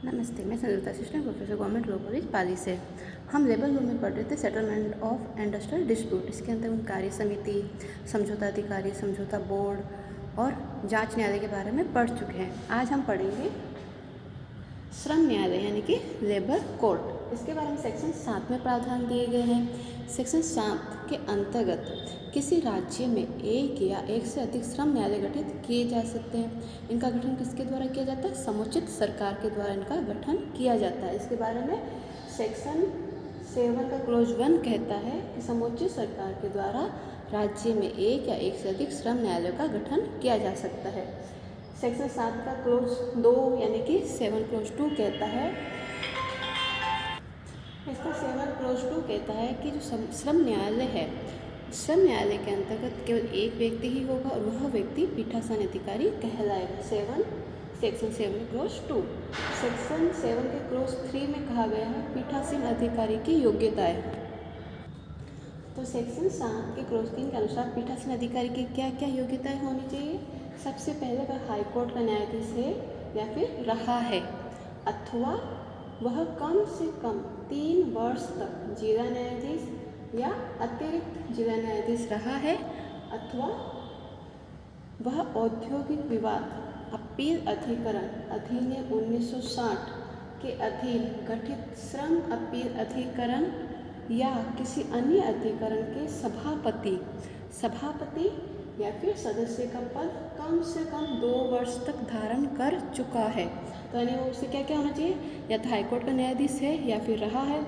नमस्ते, मैं Sanyukta assistant professor government law college Pali से। हम लेबर लॉ में पढ़ रहे थे सेटलमेंट ऑफ इंडस्ट्रियल डिस्प्यूट। इसके अंतर्गत कार्य समिति, समझौता अधिकारी, समझौता बोर्ड और जांच न्यायालय के बारे में पढ़ चुके हैं। आज हम पढ़ेंगे श्रम न्यायालय यानी कि लेबर कोर्ट। इसके बारे में सेक्शन 7 में प्रावधान दिए गए हैं। सेक्शन 7 के अंतर्गत किसी राज्य में एक या एक से अधिक श्रम न्यायालय गठित किए जा सकते हैं। इनका गठन किसके द्वारा किया जाता है? समुचित सरकार के द्वारा इनका गठन किया जाता है। इसके बारे में सेक्शन 7 का क्लोज 1 कहता है कि समुचित सरकार के द्वारा राज्य में एक या एक से अधिक श्रम न्यायालयों का गठन किया जा सकता है। सेक्शन 7 का क्लोज 2 यानी कि 7 क्लोज 2 कहता है, इसका 7 क्लोज 2 कहता है कि जो श्रम न्यायालय है, श्रम न्यायालय के अंतर्गत केवल एक व्यक्ति ही होगा और वह व्यक्ति पीठासीन अधिकारी कहलाएगा। Section 7 close 2। सेक्शन 7 के क्लोज 3 में कहा गया है पीठासीन अधिकारी की योग्यताएं। तो सेक्शन 7 के क्लोज 3 के अनुसार पीठासीन अधिकारी की क्या क्या योग्यताएं होनी चाहिए? सबसे पहले वह हाईकोर्ट का न्यायाधीश है या फिर रहा है, अथवा वह कम से कम 3 वर्ष तक जिला न्यायाधीश या अतिरिक्त जिला न्यायाधीश रहा है, अथवा वह औद्योगिक विवाद अपील अधिकरण अधिनियम 1960 के अधीन गठित श्रम अपील अधिकरण या किसी अन्य अधिकरण के सभापति या फिर सदस्य का पद कम से कम 2 वर्ष तक धारण कर चुका है। तो यानी वो उससे क्या क्या होना चाहिए? या तो हाईकोर्ट का न्यायाधीश है या फिर रहा है,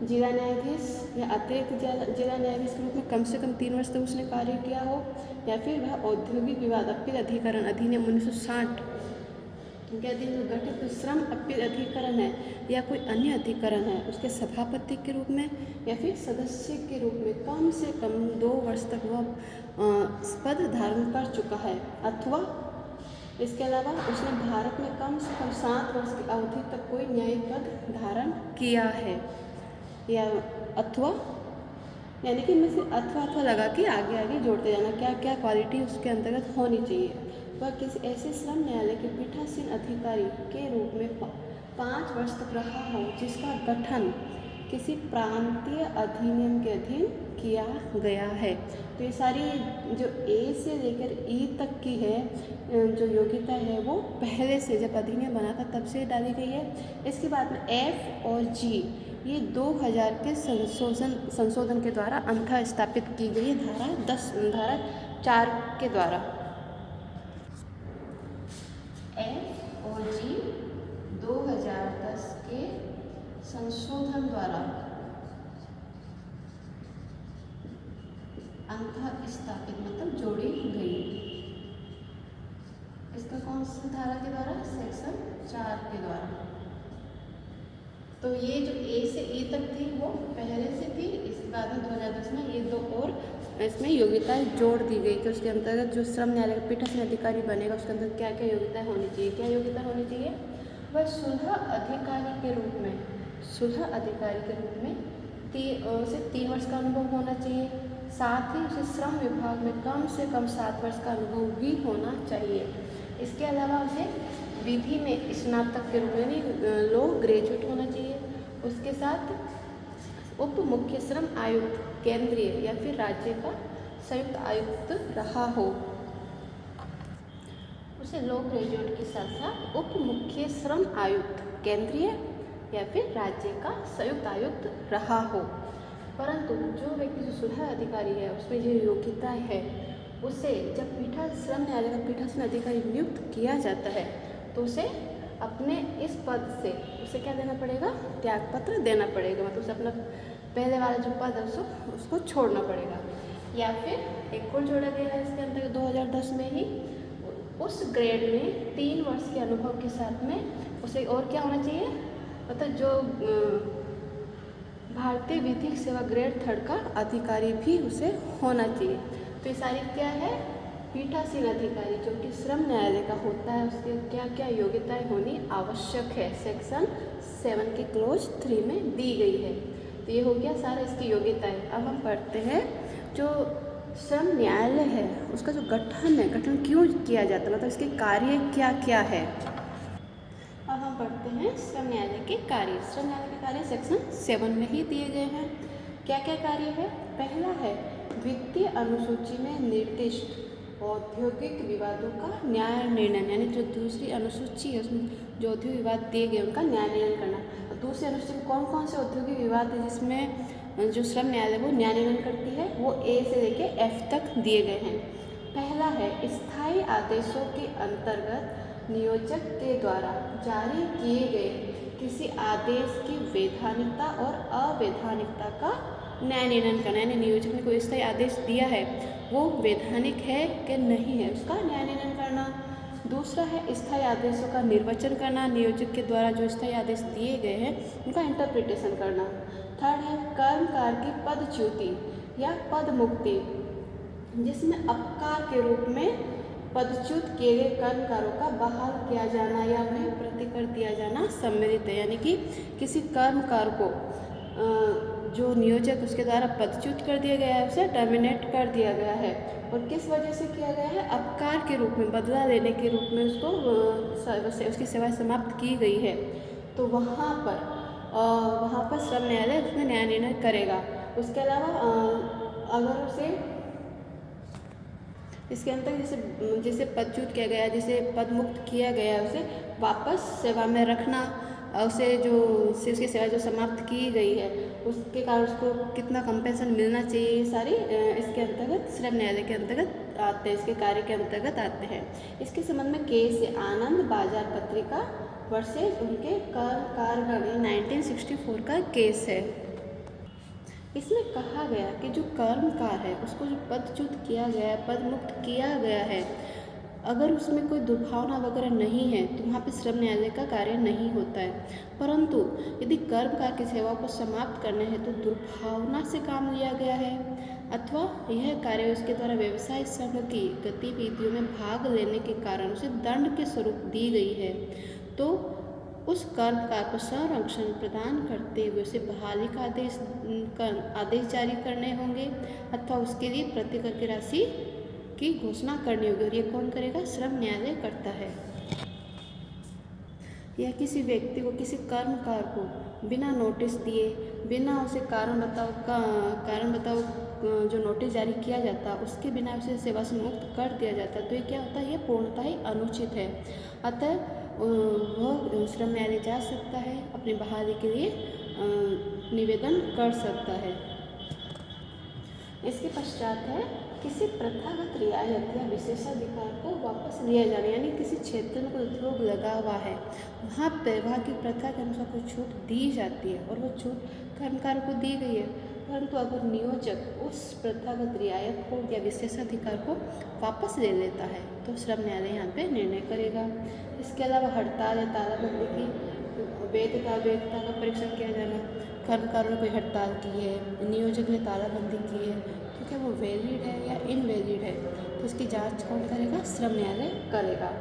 जिला न्यायाधीश या अतिरिक्त जिला न्यायाधीश के रूप में कम से कम 3 वर्ष तक उसने कार्य किया हो, या फिर वह औद्योगिक विवाद अपील अधिकरण अधिनियम 1960 के अधीन गठित श्रम अपील अधिकरण है या कोई अन्य अधिकरण है उसके सभापति के रूप में या फिर सदस्य के रूप में कम से कम 2 वर्ष तक वह पद धारण कर चुका है, अथवा इसके अलावा उसने भारत में कम से कम 7 वर्ष की अवधि तक कोई न्यायिक पद धारण किया है, या अथवा यानी कि मैं सिर्फ अथवा लगा के आगे आगे जोड़ते जाना, क्या क्या क्वालिटी उसके अंतर्गत होनी चाहिए। वह किसी ऐसे श्रम न्यायालय के पीठासीन अधिकारी के रूप में 5 वर्ष तक रहा हो जिसका गठन किसी प्रांतीय अधिनियम के अधीन किया गया है। तो ये सारी जो ए से लेकर ई तक की है जो योग्यता है वो पहले से जब अधिनियम बना था तब से डाली गई है। इसके बाद में एफ और जी ये 2000 के संशोधन के द्वारा अंततः स्थापित की गई है धारा 4 के द्वारा। एफ और जी 2010 के संशोधन द्वारा अंततः स्थापित मतलब जोड़ी गई। इसका कौन सी धारा के द्वारा? सेक्शन 4 के द्वारा। तो ये जो ए से ई तक थी वो पहले से थी, इसके बाद में 2010 में ये 2 और इसमें योग्यताएं जोड़ दी गई कि उसके अंतर्गत जो श्रम न्यायालय का पीठासीन अधिकारी बनेगा उसके अंदर क्या क्या योग्यताएं होनी चाहिए। क्या योग्यता होनी चाहिए? वह सुलह अधिकारी के रूप में उसे 3 वर्ष का अनुभव होना चाहिए, साथ ही उसे श्रम विभाग में कम से कम 7 वर्ष का अनुभव भी होना चाहिए। इसके अलावा उसे विधि में स्नातक के रूप में लॉ ग्रेजुएट होना चाहिए। उसके साथ उप मुख्य श्रम आयुक्त केंद्रीय या फिर राज्य का संयुक्त आयुक्त रहा हो। उसे लॉ ग्रेजुएट के साथ साथ उप मुख्य श्रम आयुक्त केंद्रीय या फिर राज्य का संयुक्त आयुक्त रहा हो। परंतु जो व्यक्ति जो सुलह अधिकारी है उसमें जो योग्यता है उसे जब श्रम न्यायालय का पीठासीन अधिकारी नियुक्त किया जाता है तो उसे अपने इस पद से उसे क्या देना पड़ेगा? त्यागपत्र देना पड़ेगा। मतलब उसे अपना पहले वाला जो पद है उसको छोड़ना पड़ेगा। या फिर एक और जोड़ा गया है इसके अंदर 2010 में ही, उस ग्रेड में 3 वर्ष के अनुभव के साथ में उसे और क्या होना चाहिए? मतलब जो भारतीय विधिक सेवा ग्रेड 3 का अधिकारी भी उसे होना चाहिए। तो ये सारी क्या है? पीठासीन अधिकारी जो कि श्रम न्यायालय का होता है उसके क्या क्या योग्यताएं होनी आवश्यक है, सेक्शन 7 के क्लोज 3 में दी गई है। तो ये हो गया सारा इसकी योग्यताएं। अब हम पढ़ते हैं जो श्रम न्यायालय है उसका जो गठन है, गठन क्यों किया जाता है, मतलब इसके कार्य क्या क्या है। अब हम पढ़ते हैं श्रम न्यायालय के कार्य। श्रम न्यायालय के कार्य सेक्शन 7 में ही दिए गए हैं। क्या क्या कार्य है? पहला है वित्तीय अनुसूची में निर्दिष्ट औद्योगिक विवादों का न्याय निर्णय, यानी जो दूसरी अनुसूची है उसमें जो औद्योगिक विवाद दिए गए उनका न्याय निर्णय करना। और दूसरी अनुसूची में कौन कौन से औद्योगिक विवाद है जिसमें जो श्रम न्यायालय वो न्याय निर्णय करती है, वो ए से लेके एफ तक दिए गए हैं। पहला है स्थायी आदेशों के अंतर्गत नियोजक के द्वारा जारी किए गए किसी आदेश की वैधानिकता और अवैधानिकता का न्याय निर्णय करना, यानी नियोजक ने कोई स्थायी आदेश दिया है वो वैधानिक है कि नहीं है उसका न्याय निर्णय करना। दूसरा है स्थायी आदेशों का निर्वचन करना, नियोजक के द्वारा जो स्थायी आदेश दिए गए हैं उनका इंटरप्रिटेशन करना। थर्ड है कर्मकार की पदच्युति या पद मुक्ति, जिसमें अपकार के रूप में पदच्युत किए गए कर्मकारों का बहाल किया जाना या उन्हें प्रतिकर दिया जाना सम्मिलित है, यानी कि किसी कर्मकार को जो नियोजक उसके द्वारा पदच्युत कर दिया गया है उसे टर्मिनेट कर दिया गया है और किस वजह से किया गया है? अपकार के रूप में, बदला लेने के रूप में उसको उसकी सेवा समाप्त की गई है, तो वहाँ पर श्रम न्यायालय उसमें न्याय निर्णय करेगा। उसके अलावा अगर उसे इसके अंतर जिसे पदच्युत किया गया, जिसे पदमुक्त किया गया, उसे वापस सेवा में रखना, उसे उसकी सेवा जो समाप्त की गई है उसके कारण उसको कितना कंपेंसेशन मिलना चाहिए, ये सारी इसके अंतर्गत श्रम न्यायालय के अंतर्गत आते हैं, इसके कार्य के अंतर्गत आते हैं। इसके संबंध में केस है आनंद बाजार पत्रिका वर्सेज उनके कारगण 1964 का केस है। इसमें कहा गया कि जो कर्मकार है उसको जो पदच्युत किया गया है, पदमुक्त किया गया है, अगर उसमें कोई दुर्भावना वगैरह नहीं है तो वहाँ पे श्रम न्यायालय का कार्य नहीं होता है। परंतु यदि कर्मकार की सेवाओं को समाप्त करने है तो दुर्भावना से काम लिया गया है अथवा यह कार्य उसके द्वारा व्यवसाय संघ की गतिविधियों में भाग लेने के कारण उसे दंड के स्वरूप दी गई है, तो उस कर्मकार को संरक्षण प्रदान करते हुए उसे बहाली का आदेश जारी करने होंगे अथवा उसके लिए प्रतिकर की राशि की घोषणा करनी होगी, और ये कौन करेगा? श्रम न्यायालय करता है। या किसी व्यक्ति को, किसी कर्मकार को बिना नोटिस दिए, बिना उसे कारण बताओ जो नोटिस जारी किया जाता उसके बिना उसे सेवा से मुक्त कर दिया जाता, तो ये क्या होता है? ये पूर्णतः ही अनुचित है। अतः वह श्रम न्यायालय जा सकता है, अपनी बहाली के लिए निवेदन कर सकता है। इसके पश्चात है किसी प्रथागत रियायत या विशेषाधिकार को वापस लिया जाना, यानी किसी क्षेत्र में कोई उद्योग लगा हुआ है वहाँ की प्रथा के अनुसार कोई छूट दी जाती है और वो छूट कर्मकारों को दी गई है, परंतु अगर नियोजक उस प्रथागत रियायत को या विशेषाधिकार को वापस ले लेता है तो श्रम न्यायालय यहाँ पे निर्णय करेगा। इसके अलावा हड़ताल या तालाबंदी की वैधता का परीक्षण किया जाना, कर्मकारों ने कोई हड़ताल की है, नियोजक ने तालाबंदी की है, तो क्या वो वैलिड है या इनवैलिड है, तो इसकी जांच कौन करेगा? श्रम न्यायालय करेगा।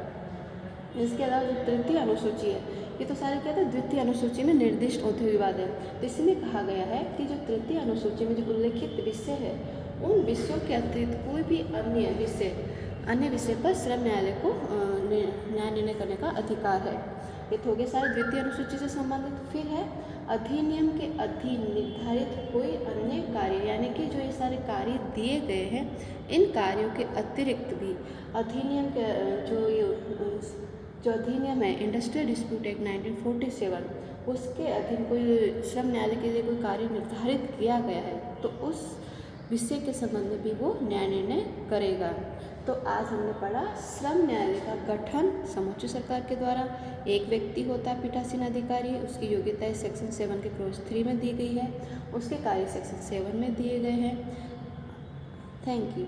इसके अलावा जो तृतीय अनुसूची है, ये तो सारे क्या था? द्वितीय अनुसूची में निर्दिष्ट औद्योगिक विवाद है, तो इसमें कहा गया है कि जो तृतीय अनुसूची में जो उल्लेखित विषय है उन विषयों के अतिरिक्त कोई भी अन्य विषय पर श्रम न्यायालय को न्याय निर्णय करने का अधिकार है। ये तो हो गए सारे द्वितीय अनुसूची से संबंधित। फिर है अधिनियम के अधीन निर्धारित कोई अन्य कार्य, यानी कि जो ये सारे कार्य दिए गए हैं इन कार्यों के अतिरिक्त भी अधिनियम के जो अधिनियम है इंडस्ट्रियल डिस्प्यूट एक्ट 1947 उसके अधीन कोई श्रम न्यायालय के लिए कोई कार्य निर्धारित किया गया है तो उस विषय के संबंध में भी वो न्याय निर्णय करेगा। तो आज हमने पढ़ा श्रम न्यायालय का गठन समोच्च सरकार के द्वारा, एक व्यक्ति होता है पीठासीन अधिकारी, उसकी योग्यताएं सेक्शन 7 के क्लॉज 3 में दी गई है, उसके कार्य सेक्शन 7 में दिए गए हैं। Thank you.